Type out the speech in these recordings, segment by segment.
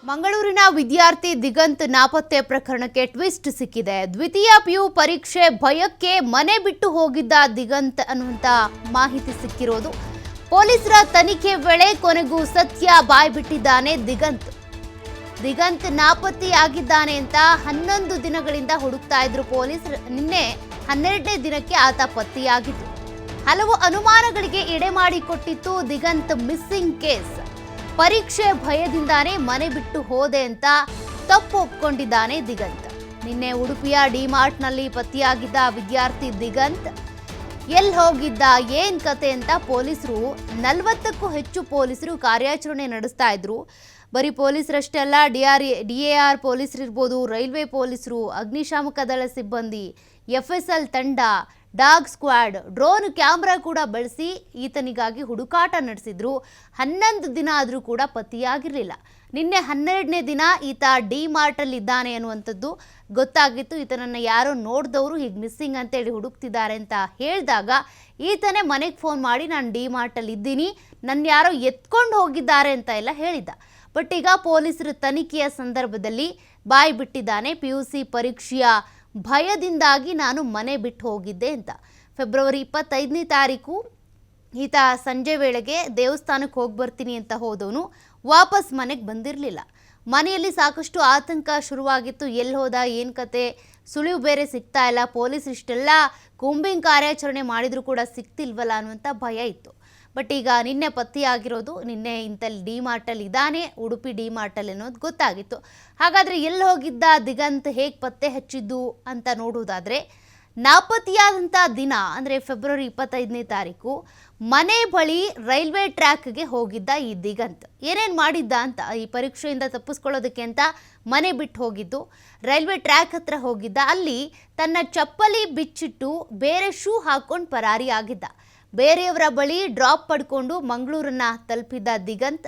ಮಂಗಳೂರಿನ ವಿದ್ಯಾರ್ಥಿ ದಿಗಂತ್ ನಾಪತ್ತೆ ಪ್ರಕರಣಕ್ಕೆ ಟ್ವಿಸ್ಟ್ ಸಿಕ್ಕಿದೆ. ದ್ವಿತೀಯ ಪಿಯು ಪರೀಕ್ಷೆ ಭಯಕ್ಕೆ ಮನೆ ಬಿಟ್ಟು ಹೋಗಿದ್ದ ದಿಗಂತ್ ಅನ್ನುವಂತ ಮಾಹಿತಿ ಸಿಕ್ಕಿರೋದು. ಪೊಲೀಸರ ತನಿಖೆ ವೇಳೆ ಕೊನೆಗೂ ಸತ್ಯ ಬಾಯ್ಬಿಟ್ಟಿದ್ದಾನೆ ದಿಗಂತ್. ದಿಗಂತ್ ನಾಪತ್ತೆಯಾಗಿದ್ದಾನೆ ಅಂತ 11 ದಿನಗಳಿಂದ ಹುಡುಕ್ತಾ ಇದ್ರು ಪೊಲೀಸರು. ನಿನ್ನೆ 12ನೇ ದಿನಕ್ಕೆ ಆತ ಪತ್ತೆಯಾಗಿತ್ತು. ಹಲವು ಅನುಮಾನಗಳಿಗೆ ಎಡೆ ಮಾಡಿಕೊಟ್ಟಿತ್ತು ದಿಗಂತ್ ಮಿಸ್ಸಿಂಗ್ ಕೇಸ್. ಪರೀಕ್ಷೆ ಭಯದಿಂದಾನೇ ಮನೆ ಬಿಟ್ಟು ಹೋದೆ ಅಂತ ತಪ್ಪು ಒಪ್ಕೊಂಡಿದ್ದಾನೆ ದಿಗಂತ್. ನಿನ್ನೆ ಉಡುಪಿಯ ಡಿಮಾರ್ಟ್ನಲ್ಲಿ ಪತ್ತೆಯಾಗಿದ್ದ ವಿದ್ಯಾರ್ಥಿ ದಿಗಂತ್ ಎಲ್ಲಿ ಹೋಗಿದ್ದ, ಏನ್ ಕತೆ ಅಂತ ಪೊಲೀಸರು 40ಕ್ಕೂ ಹೆಚ್ಚು ಪೊಲೀಸರು ಕಾರ್ಯಾಚರಣೆ ನಡೆಸ್ತಾ ಇದ್ರು. ಬರೀ ಪೊಲೀಸರಷ್ಟೇ ಅಲ್ಲ, DAR ಪೊಲೀಸರು ಇರ್ಬೋದು, ರೈಲ್ವೆ ಪೊಲೀಸರು, ಅಗ್ನಿಶಾಮಕ ದಳ ಸಿಬ್ಬಂದಿ, FSL ತಂಡ, ಡಾಗ್ ಸ್ಕ್ವಾಡ್, ಡ್ರೋನ್ ಕ್ಯಾಮ್ರಾ ಕೂಡ ಬಳಸಿ ಈತನಿಗಾಗಿ ಹುಡುಕಾಟ ನಡೆಸಿದ್ರು. 11 ದಿನ ಆದರೂ ಕೂಡ ಪತ್ತೆಯಾಗಿರಲಿಲ್ಲ. ನಿನ್ನೆ 12ನೇ ದಿನ ಈತ ಡಿಮಾರ್ಟಲ್ಲಿ ಇದ್ದಾನೆ ಅನ್ನುವಂಥದ್ದು ಗೊತ್ತಾಗಿತ್ತು. ಈತನನ್ನು ಯಾರೋ ನೋಡಿದವರು ಹೀಗೆ ಮಿಸ್ಸಿಂಗ್ ಅಂತೇಳಿ ಹುಡುಕ್ತಿದ್ದಾರೆ ಅಂತ ಹೇಳಿದಾಗ ಈತನೇ ಮನೆಗೆ ಫೋನ್ ಮಾಡಿ ನಾನು ಡಿಮಾರ್ಟಲ್ಲಿ ಇದ್ದೀನಿ, ನನ್ನ ಯಾರೋ ಎತ್ಕೊಂಡು ಹೋಗಿದ್ದಾರೆ ಅಂತ ಎಲ್ಲ ಹೇಳಿದ್ದ. ಬಟ್ ಈಗ ಪೊಲೀಸರ ತನಿಖೆಯ ಸಂದರ್ಭದಲ್ಲಿ ಬಾಯಿ ಬಿಟ್ಟಿದ್ದಾನೆ. PUC ಪರೀಕ್ಷೆಯ ಭಯದಿಂದಾಗಿ ನಾನು ಮನೆ ಬಿಟ್ಟು ಹೋಗಿದ್ದೆ ಅಂತ. ಫೆಬ್ರವರಿ 25ನೇ ತಾರೀಕು ಈತ ಸಂಜೆ ವೇಳೆಗೆ ದೇವಸ್ಥಾನಕ್ಕೆ ಹೋಗಿ ಬರ್ತೀನಿ ಅಂತ ಹೋದವನು ವಾಪಸ್ ಮನೆಗೆ ಬಂದಿರಲಿಲ್ಲ. ಮನೆಯಲ್ಲಿ ಸಾಕಷ್ಟು ಆತಂಕ ಶುರುವಾಗಿತ್ತು. ಎಲ್ಲಿ ಹೋದ, ಏನು ಕತೆ, ಸುಳಿವು ಬೇರೆ ಸಿಗ್ತಾ ಇಲ್ಲ, ಪೊಲೀಸ್ ಇಷ್ಟೆಲ್ಲ ಕೂಂಬಿಂಗ್ ಕಾರ್ಯಾಚರಣೆ ಮಾಡಿದರೂ ಕೂಡ ಸಿಗ್ತಿಲ್ವಲ್ಲ ಅನ್ನುವಂಥ ಭಯ ಇತ್ತು. ಬಟ್ ಈಗ ನಿನ್ನೆ ಪತ್ತೆಯಾಗಿರೋದು, ನಿನ್ನೆ ಇಂತಲ್ಲಿ ಡಿಮಾರ್ಟಲ್ಲಿ ಇದ್ದಾನೆ, ಉಡುಪಿ ಡಿಮಾರ್ಟಲ್ಲಿ ಅನ್ನೋದು ಗೊತ್ತಾಗಿತ್ತು. ಹಾಗಾದರೆ ಎಲ್ಲಿ ಹೋಗಿದ್ದ ದಿಗಂತ್, ಹೇಗೆ ಪತ್ತೆ ಹಚ್ಚಿದ್ದು ಅಂತ ನೋಡುವುದಾದರೆ, ನಾಪತ್ತೆಯಾದಂಥ ದಿನ ಅಂದರೆ ಫೆಬ್ರವರಿ 25ನೇ ತಾರೀಕು ಮನೆ ಬಳಿ ರೈಲ್ವೆ ಟ್ರ್ಯಾಕ್ಗೆ ಹೋಗಿದ್ದ ಈ ದಿಗಂತ್. ಏನೇನು ಮಾಡಿದ್ದ ಅಂತ, ಈ ಪರೀಕ್ಷೆಯಿಂದ ತಪ್ಪಿಸ್ಕೊಳ್ಳೋದಕ್ಕೆ ಅಂತ ಮನೆ ಬಿಟ್ಟು ಹೋಗಿದ್ದು. ರೈಲ್ವೆ ಟ್ರ್ಯಾಕ್ ಹತ್ರ ಹೋಗಿದ್ದ. ಅಲ್ಲಿ ತನ್ನ ಚಪ್ಪಲಿ ಬಿಚ್ಚಿಟ್ಟು ಬೇರೆ ಶೂ ಹಾಕ್ಕೊಂಡು ಪರಾರಿ ಆಗಿದ್ದ. ಬೇರೆಯವರ ಬಳಿ ಡ್ರಾಪ್ ಪಡ್ಕೊಂಡು ಮಂಗಳೂರನ್ನ ತಲುಪಿದ್ದ ದಿಗಂತ್.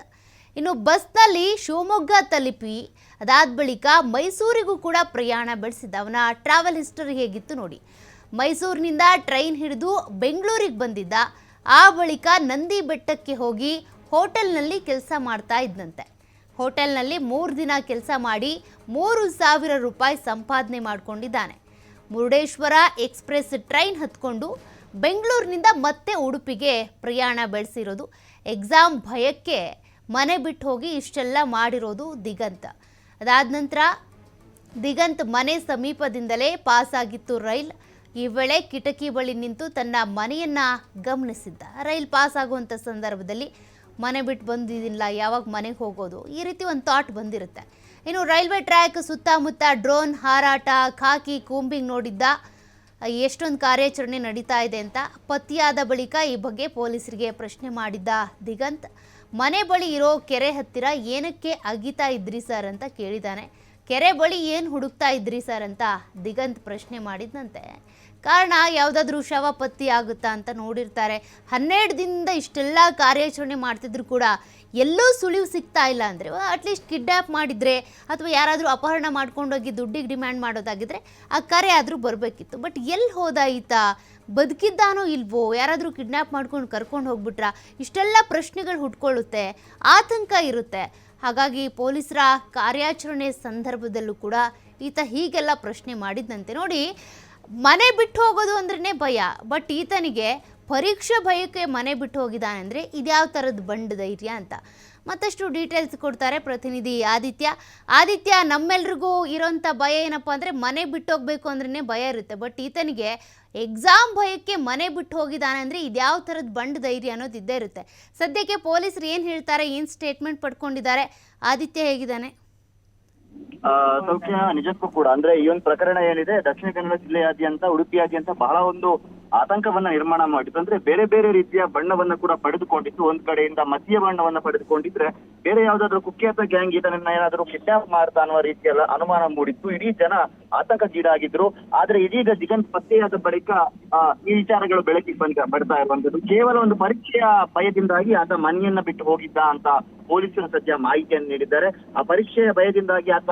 ಇನ್ನು ಬಸ್ನಲ್ಲಿ ಶಿವಮೊಗ್ಗ ತಲುಪಿ ಅದಾದ ಬಳಿಕ ಮೈಸೂರಿಗೂ ಕೂಡ ಪ್ರಯಾಣ ಬೆಳೆಸಿದ್ದ. ಅವನ ಟ್ರಾವೆಲ್ ಹಿಸ್ಟರಿ ಹೇಗಿತ್ತು ನೋಡಿ. ಮೈಸೂರಿನಿಂದ ಟ್ರೈನ್ ಹಿಡಿದು ಬೆಂಗಳೂರಿಗೆ ಬಂದಿದ್ದ. ಆ ಬಳಿಕ ನಂದಿ ಬೆಟ್ಟಕ್ಕೆ ಹೋಗಿ ಹೋಟೆಲ್ನಲ್ಲಿ ಕೆಲಸ ಮಾಡ್ತಾ ಇದ್ದಂತೆ. ಹೋಟೆಲ್ನಲ್ಲಿ 3 ದಿನ ಕೆಲಸ ಮಾಡಿ 3,000 ರೂಪಾಯಿ ಸಂಪಾದನೆ ಮಾಡಿಕೊಂಡಿದ್ದಾನೆ. ಮುರುಡೇಶ್ವರ ಎಕ್ಸ್ಪ್ರೆಸ್ ಟ್ರೈನ್ ಹತ್ಕೊಂಡು ಬೆಂಗಳೂರಿನಿಂದ ಮತ್ತೆ ಉಡುಪಿಗೆ ಪ್ರಯಾಣ ಬೆಳೆಸಿರೋದು. ಎಕ್ಸಾಮ್ ಭಯಕ್ಕೆ ಮನೆ ಬಿಟ್ಟು ಹೋಗಿ ಇಷ್ಟೆಲ್ಲ ಮಾಡಿರೋದು ದಿಗಂತ್. ಅದಾದ ನಂತರ ದಿಗಂತ್ ಮನೆ ಸಮೀಪದಿಂದಲೇ ಪಾಸ್ ಆಗಿತ್ತು ರೈಲ್. ಈ ವೇಳೆ ಕಿಟಕಿ ಬಳಿ ನಿಂತು ತನ್ನ ಮನೆಯನ್ನು ಗಮನಿಸಿದ್ದ. ರೈಲ್ ಪಾಸ್ ಆಗುವಂಥ ಸಂದರ್ಭದಲ್ಲಿ ಮನೆ ಬಿಟ್ಟು ಬಂದಿದ್ದಿಲ್ಲ, ಯಾವಾಗ ಮನೆಗೆ ಹೋಗೋದು, ಈ ರೀತಿ ಒಂದು ಥಾಟ್ ಬಂದಿರುತ್ತೆ. ಇನ್ನು ರೈಲ್ವೆ ಟ್ರ್ಯಾಕ್ ಸುತ್ತಮುತ್ತ ಡ್ರೋನ್ ಹಾರಾಟ, ಖಾಕಿ ಕೂಂಬಿಂಗ್ ನೋಡಿದ್ದ. ಎಷ್ಟೊಂದು ಕಾರ್ಯಾಚರಣೆ ನಡೀತಾ ಇದೆ ಅಂತ ಪತ್ತೆಯಾದ ಬಳಿಕ ಈ ಬಗ್ಗೆ ಪೊಲೀಸರಿಗೆ ಪ್ರಶ್ನೆ ಮಾಡಿದ್ದ ದಿಗಂತ್. ಮನೆ ಬಳಿ ಇರೋ ಕೆರೆ ಹತ್ತಿರ ಏನಕ್ಕೆ ಅಗಿತಾ ಇದ್ರಿ ಸರ್ ಅಂತ ಕೇಳಿದ್ದಾನೆ. ಕೆರೆ ಬಳಿ ಏನು ಹುಡುಕ್ತಾ ಇದ್ರಿ ಸರ್ ಅಂತ ದಿಗಂತ್ ಪ್ರಶ್ನೆ ಮಾಡಿದ್ದಂತೆ. ಕಾರಣ ಯಾವುದಾದ್ರೂ ಶವ ಪತ್ತೆ ಆಗುತ್ತಾ ಅಂತ ನೋಡಿರ್ತಾರೆ. 12 ದಿನದಿಂದ ಇಷ್ಟೆಲ್ಲ ಕಾರ್ಯಾಚರಣೆ ಮಾಡ್ತಿದ್ರು ಕೂಡ ಎಲ್ಲೂ ಸುಳಿವು ಸಿಗ್ತಾ ಇಲ್ಲ ಅಂದರೆ ಅಟ್ಲೀಸ್ಟ್ ಕಿಡ್ನ್ಯಾಪ್ ಮಾಡಿದರೆ ಅಥವಾ ಯಾರಾದರೂ ಅಪಹರಣ ಮಾಡ್ಕೊಂಡೋಗಿ ದುಡ್ಡಿಗೆ ಡಿಮ್ಯಾಂಡ್ ಮಾಡೋದಾಗಿದ್ದರೆ ಆ ಕರೆ ಆದರೂ ಬರಬೇಕಿತ್ತು. ಬಟ್ ಎಲ್ಲಿ ಹೋದ ಈತ, ಬದುಕಿದ್ದಾನೋ ಇಲ್ವೋ, ಯಾರಾದರೂ ಕಿಡ್ನ್ಯಾಪ್ ಮಾಡ್ಕೊಂಡು ಕರ್ಕೊಂಡು ಹೋಗ್ಬಿಟ್ರಾ, ಇಷ್ಟೆಲ್ಲ ಪ್ರಶ್ನೆಗಳು ಹುಟ್ಕೊಳ್ಳುತ್ತೆ, ಆತಂಕ ಇರುತ್ತೆ. ಹಾಗಾಗಿ ಪೊಲೀಸರ ಕಾರ್ಯಾಚರಣೆ ಸಂದರ್ಭದಲ್ಲೂ ಕೂಡ ಈತ ಹೀಗೆಲ್ಲ ಪ್ರಶ್ನೆ ಮಾಡಿದ್ದಂತೆ. ನೋಡಿ, ಮನೆ ಬಿಟ್ಟು ಹೋಗೋದು ಅಂದ್ರೇ ಭಯ, ಬಟ್ ಈತನಿಗೆ ಪರೀಕ್ಷೆ ಭಯಕ್ಕೆ ಮನೆ ಬಿಟ್ಟು ಹೋಗಿದ್ದಾನೆ ಅಂದರೆ ಇದ್ಯಾವ ಥರದ ಬಂಡ್ ಧೈರ್ಯ ಅಂತ ಮತ್ತಷ್ಟು ಡೀಟೇಲ್ಸ್ ಕೊಡ್ತಾರೆ ಪ್ರತಿನಿಧಿ ಆದಿತ್ಯ. ನಮ್ಮೆಲ್ರಿಗೂ ಇರೋಂಥ ಭಯ ಏನಪ್ಪ ಅಂದರೆ ಮನೆ ಬಿಟ್ಟು ಹೋಗಬೇಕು ಅಂದ್ರೇ ಭಯ ಇರುತ್ತೆ. ಬಟ್ ಈತನಿಗೆ ಎಕ್ಸಾಮ್ ಭಯಕ್ಕೆ ಮನೆ ಬಿಟ್ಟು ಹೋಗಿದ್ದಾನೆ ಅಂದರೆ ಇದ್ಯಾವ ಥರದ ಬಂಡ್ ಧೈರ್ಯ ಅನ್ನೋದು ಇದ್ದೇ ಇರುತ್ತೆ. ಸದ್ಯಕ್ಕೆ ಪೊಲೀಸರು ಏನು ಹೇಳ್ತಾರೆ, ಏನು ಸ್ಟೇಟ್ಮೆಂಟ್ ಪಡ್ಕೊಂಡಿದ್ದಾರೆ, ಆದಿತ್ಯ ಹೇಗಿದ್ದಾನೆ? ಸೌಖ್ಯ, ನಿಜಕ್ಕೂ ಕೂಡ ಅಂದ್ರೆ ಈ ಒಂದು ಪ್ರಕರಣ ಏನಿದೆ ದಕ್ಷಿಣ ಕನ್ನಡ ಜಿಲ್ಲೆಯಾದ್ಯಂತ, ಉಡುಪಿಯಾದ್ಯಂತ ಬಹಳ ಒಂದು ಆತಂಕವನ್ನ ನಿರ್ಮಾಣ ಮಾಡಿತ್ತು. ಅಂದ್ರೆ ಬೇರೆ ಬೇರೆ ರೀತಿಯ ಬಣ್ಣವನ್ನ ಕೂಡ ಪಡೆದುಕೊಂಡಿತ್ತು. ಒಂದ್ ಕಡೆಯಿಂದ ಮದ್ಯ ಬಣ್ಣವನ್ನ ಪಡೆದುಕೊಂಡಿದ್ರೆ ಬೇರೆ ಯಾವ್ದಾದ್ರು ಕುಖ್ಯಾತ ಗ್ಯಾಂಗ್ ಇದನ್ನ ಏನಾದ್ರು ಕಿಡ್ನಾಪ್ ಮಾಡ್ತಾ ಅನ್ನುವ ರೀತಿಯಲ್ಲ ಅನುಮಾನ ಮೂಡಿತ್ತು. ಇಡೀ ಜನ ಆತಂಕಕ್ಕೀಡಾಗಿದ್ರು. ಆದ್ರೆ ಇದೀಗ ದಿಗಂತ್ ಪತ್ತೆಯಾದ ಬಳಿಕ ಈ ವಿಚಾರಗಳು ಬೆಳಕಿಗೆ ಬರ್ತಾ ಇರುವಂತದ್ದು. ಕೇವಲ ಒಂದು ಪರೀಕ್ಷೆಯ ಭಯದಿಂದಾಗಿ ಆತ ಮನೆಯನ್ನ ಬಿಟ್ಟು ಹೋಗಿದ್ದ ಅಂತ ಪೊಲೀಸರು ಸದ್ಯ ಮಾಹಿತಿಯನ್ನು ನೀಡಿದ್ದಾರೆ. ಆ ಪರೀಕ್ಷೆಯ ಭಯದಿಂದಾಗಿ ಆತ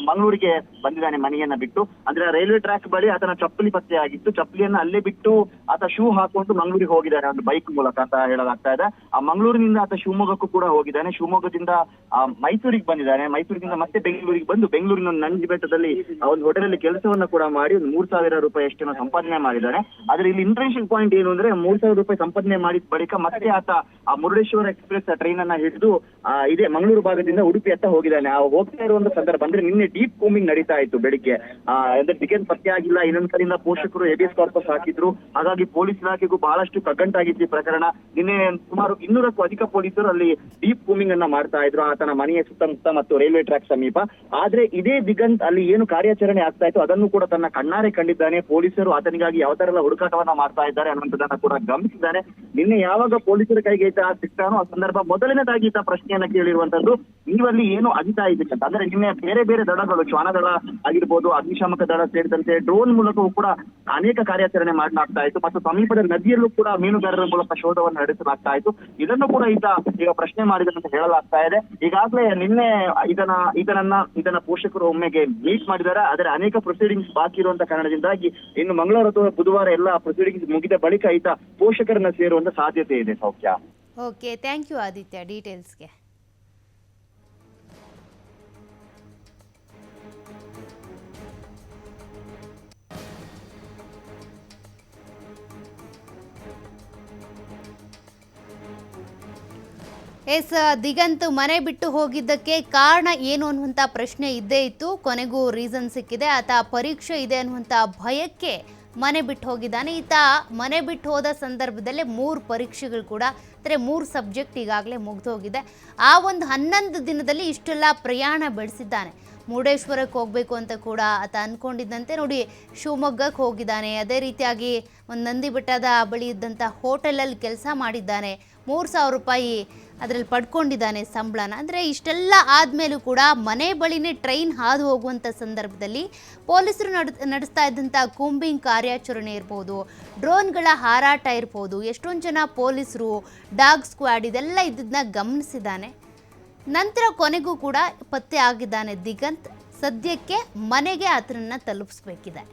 ಮಂಗಳೂರಿಗೆ ಬಂದಿದ್ದಾನೆ ಮನೆಯನ್ನ ಬಿಟ್ಟು. ಅಂದ್ರೆ ರೈಲ್ವೆ ಟ್ರ್ಯಾಕ್ ಬಳಿ ಆತನ ಚಪ್ಪಲಿ ಪತ್ತೆಯಾಗಿತ್ತು. ಚಪ್ಪಲಿಯನ್ನ ಅಲ್ಲೇ ಬಿಟ್ಟು ಆತ ಶೂ ಹಾಕೊಂಡು ಮಂಗಳೂರಿಗೆ ಹೋಗಿದ್ದಾನೆ ಒಂದು ಬೈಕ್ ಮೂಲಕ ಅಂತ ಹೇಳಲಾಗ್ತಾ ಇದೆ. ಆ ಮಂಗಳೂರಿನಿಂದ ಆತ ಶಿವಮೊಗ್ಗಕ್ಕೂ ಕೂಡ ಹೋಗಿದ್ದಾನೆ. ಶಿವಮೊಗ್ಗದಿಂದ ಮೈಸೂರಿಗೆ ಬಂದಿದ್ದಾನೆ. ಮೈಸೂರಿನಿಂದ ಮತ್ತೆ ಬೆಂಗಳೂರಿಗೆ ಬಂದು ಬೆಂಗಳೂರಿನ ನಂಜಿ ಬೆಟ್ಟದಲ್ಲಿ ಒಂದು ಹೋಟೆಲಲ್ಲಿ ಕೆಲಸವನ್ನ ಕೂಡ ಮಾಡಿ ಒಂದು 3,000 ರೂಪಾಯಿ ಅಷ್ಟನ್ನು ಸಂಪಾದನೆ ಮಾಡಿದ್ದಾನೆ. ಆದ್ರೆ ಇಲ್ಲಿ ಇಂಟ್ರೆಸ್ಟಿಂಗ್ ಪಾಯಿಂಟ್ ಏನು ಅಂದ್ರೆ 3,000 ರೂಪಾಯಿ ಸಂಪಾದನೆ ಮಾಡಿದ ಬಳಿಕ ಮತ್ತೆ ಆತ ಆ ಮುರುಡೇಶ್ವರ ಎಕ್ಸ್ಪ್ರೆಸ್ ಟ್ರೈನ್ ಅನ್ನ ಹಿಡಿದು ಇದೇ ಮಂಗಳೂರು ಭಾಗದಿಂದ ಉಡುಪಿ ಹತ್ತ ಹೋಗಿದ್ದಾನೆ. ಆ ಹೋಗ್ತಾ ಇರುವಂತ ಸಂದರ್ಭ ಅಂದ್ರೆ ನಿನ್ನೆ ಡೀಪ್ ಕೂಮಿಂಗ್ ನಡೀತಾ ಇತ್ತು ಬೆಳಿಗ್ಗೆ. ಅಂದ್ರೆ ಟಿಕೆಟ್ ಪತ್ತೆ ಆಗಿಲ್ಲ, ಇನ್ನೊಂದ್ ಕಡೆಯಿಂದ ಪೋಷಕರು ಹೇಬಿಯಸ್ ಕಾರ್ಪಸ್ ಹಾಕಿದ್ರು. ಹಾಗಾಗಿ ಪೊಲೀಸ್ ಇಲಾಖೆಗೂ ಬಹಳಷ್ಟು ಕಗ್ಗಂಟಾಗಿತ್ತು ಈ ಪ್ರಕರಣ. ನಿನ್ನೆ ಸುಮಾರು 200ಕ್ಕೂ ಅಧಿಕ ಪೊಲೀಸರು ಅಲ್ಲಿ ಡೀಪ್ ಕೂಮಿಂಗ್ ಅನ್ನ ಮಾಡ್ತಾ ಇದ್ರು ಆತನ ಮನೆಯ ಸುತ್ತಮುತ್ತ ಮತ್ತು ರೈಲ್ವೆ ಟ್ರ್ಯಾಕ್ ಸಮೀಪ. ಆದ್ರೆ ಇದೇ ದಿಗಂತ್ ಅಲ್ಲಿ ಏನು ಕಾರ್ಯಾಚರಣೆ ಆಗ್ತಾ ಇತ್ತು ಅದನ್ನು ಕೂಡ ತನ್ನ ಕಣ್ಣಾರೆ ಕಂಡಿದ್ದಾನೆ. ಪೊಲೀಸರು ಆತನಿಗಾಗಿ ಯಾವ ತರ ಎಲ್ಲ ಹುಡುಕಾಟವನ್ನ ಮಾಡ್ತಾ ಇದ್ದಾರೆ ಅನ್ನುವಂಥದ್ದನ್ನ ಕೂಡ ಗಮನಿಸಿದ್ದಾನೆ. ನಿನ್ನೆ ಯಾವಾಗ ಪೊಲೀಸರ ಕೈಗೆ ಈತ ಸಿಗ್ತಾನೋ ಆ ಸಂದರ್ಭ ಮೊದಲನೇದಾಗಿ ಈತ ಪ್ರಶ್ನೆಯನ್ನ ಕೇಳಿರುವಂತದ್ದು, ನೀವಲ್ಲಿ ಏನು ಅಗಿತಾ ಇದ್ದೀರಿ ಅಂದ್ರೆ ನಿನ್ನೆ ಬೇರೆ ಬೇರೆ ದಳಗಳು, ಶ್ವಾನದಳ ಆಗಿರ್ಬೋದು, ಅಗ್ನಿಶಾಮಕ ದಳ ಸೇರಿದಂತೆ ಡ್ರೋನ್ ಮೂಲಕವೂ ಕೂಡ ಅನೇಕ ಕಾರ್ಯಾಚರಣೆ ಮಾಡಲಾಗ್ತಾ ಇತ್ತು ಮತ್ತು ಸಮೀಪದ ನದಿಯಲ್ಲೂ ಕೂಡ ಮೀನುಗಾರರ ಮೂಲಕ ಶೋಧವನ್ನು ನಡೆಸಲಾಗ್ತಾ ಇತ್ತು. ಇದನ್ನು ಕೂಡ ಈಗ ಪ್ರಶ್ನೆ ಮಾಡಿದಂತ ಹೇಳಲಾಗ್ತಾ ಇದೆ. ಈಗಾಗಲೇ ನಿನ್ನೆ ಇದನ್ನ ಪೋಷಕರು ಒಮ್ಮೆಗೆ ಮೀಟ್ ಮಾಡಿದ್ದಾರೆ. ಆದರೆ ಅನೇಕ ಪ್ರೊಸೀಡಿಂಗ್ಸ್ ಬಾಕಿ ಇರುವಂತ ಕಾರಣದಿಂದಾಗಿ ಇನ್ನು ಮಂಗಳವಾರ ಅಥವಾ ಬುಧವಾರ ಎಲ್ಲ ಪ್ರೊಸೀಡಿಂಗ್ಸ್ ಮುಗಿದ ಬಳಿಕ ಈತ ಪೋಷಕರನ್ನ ಸೇರುವಂತ ಸಾಧ್ಯತೆ ಇದೆ. ಸೌಖ್ಯ. ಓಕೆ, ಥ್ಯಾಂಕ್ ಯು ಆದಿತ್ಯ ಡೀಟೇಲ್ಸ್ಗೆ. ದಿಗಂತ್ ಮನೆ ಬಿಟ್ಟು ಹೋಗಿದ್ದಕ್ಕೆ ಕಾರಣ ಏನು ಅನ್ನುವಂಥ ಪ್ರಶ್ನೆ ಇದ್ದೇ ಇತ್ತು. ಕೊನೆಗೂ ರೀಸನ್ ಸಿಕ್ಕಿದೆ. ಆತ ಪರೀಕ್ಷೆ ಇದೆ ಅನ್ನುವಂಥ ಭಯಕ್ಕೆ ಮನೆ ಬಿಟ್ಟು ಹೋಗಿದ್ದಾನೆ. ಈತ ಮನೆ ಬಿಟ್ಟು ಹೋದ ಸಂದರ್ಭದಲ್ಲೇ 3 ಪರೀಕ್ಷೆಗಳು ಕೂಡ, ಅಂದರೆ 3 ಸಬ್ಜೆಕ್ಟ್ ಈಗಾಗಲೇ ಮುಗಿದೋಗಿದೆ. ಆ ಒಂದು 11 ದಿನದಲ್ಲಿ ಇಷ್ಟೆಲ್ಲ ಪ್ರಯಾಣ ಬೆಳೆಸಿದ್ದಾನೆ. ಮುರುಡೇಶ್ವರಕ್ಕೆ ಹೋಗಬೇಕು ಅಂತ ಕೂಡ ಆತ ಅಂದ್ಕೊಂಡಿದ್ದಂತೆ ನೋಡಿ ಶಿವಮೊಗ್ಗಕ್ಕೆ ಹೋಗಿದ್ದಾನೆ. ಅದೇ ರೀತಿಯಾಗಿ ಒಂದು ನಂದಿ ಬೆಟ್ಟದ ಬಳಿ ಇದ್ದಂಥ ಹೋಟೆಲಲ್ಲಿ ಕೆಲಸ ಮಾಡಿದ್ದಾನೆ. 3,000 ರೂಪಾಯಿ ಅದರಲ್ಲಿ ಪಡ್ಕೊಂಡಿದ್ದಾನೆ ಸಂಬಳನ. ಅಂದರೆ ಇಷ್ಟೆಲ್ಲ ಆದಮೇಲೂ ಕೂಡ ಮನೆ ಬಳಿನೇ ಟ್ರೈನ್ ಹಾದು ಹೋಗುವಂಥ ಸಂದರ್ಭದಲ್ಲಿ ಪೊಲೀಸರು ನಡೆಸ್ತಾ ಇದ್ದಂಥ ಕೂಂಬಿಂಗ್ ಕಾರ್ಯಾಚರಣೆ ಇರ್ಬೋದು, ಡ್ರೋನ್ಗಳ ಹಾರಾಟ ಇರ್ಬೋದು, ಎಷ್ಟೊಂದು ಜನ ಪೊಲೀಸರು, ಡಾಗ್ ಸ್ಕ್ವಾಡ್ ಇದೆಲ್ಲ ಇದ್ದದನ್ನ ಗಮನಿಸಿದ್ದಾನೆ. ನಂತರ ಕೊನೆಗೂ ಕೂಡ ಪತ್ತೆ ಆಗಿದ್ದಾನೆ ದಿಗಂತ್. ಸದ್ಯಕ್ಕೆ ಮನೆಗೆ ಆತನನ್ನು ತಲುಪಿಸ್ಬೇಕಿದೆ.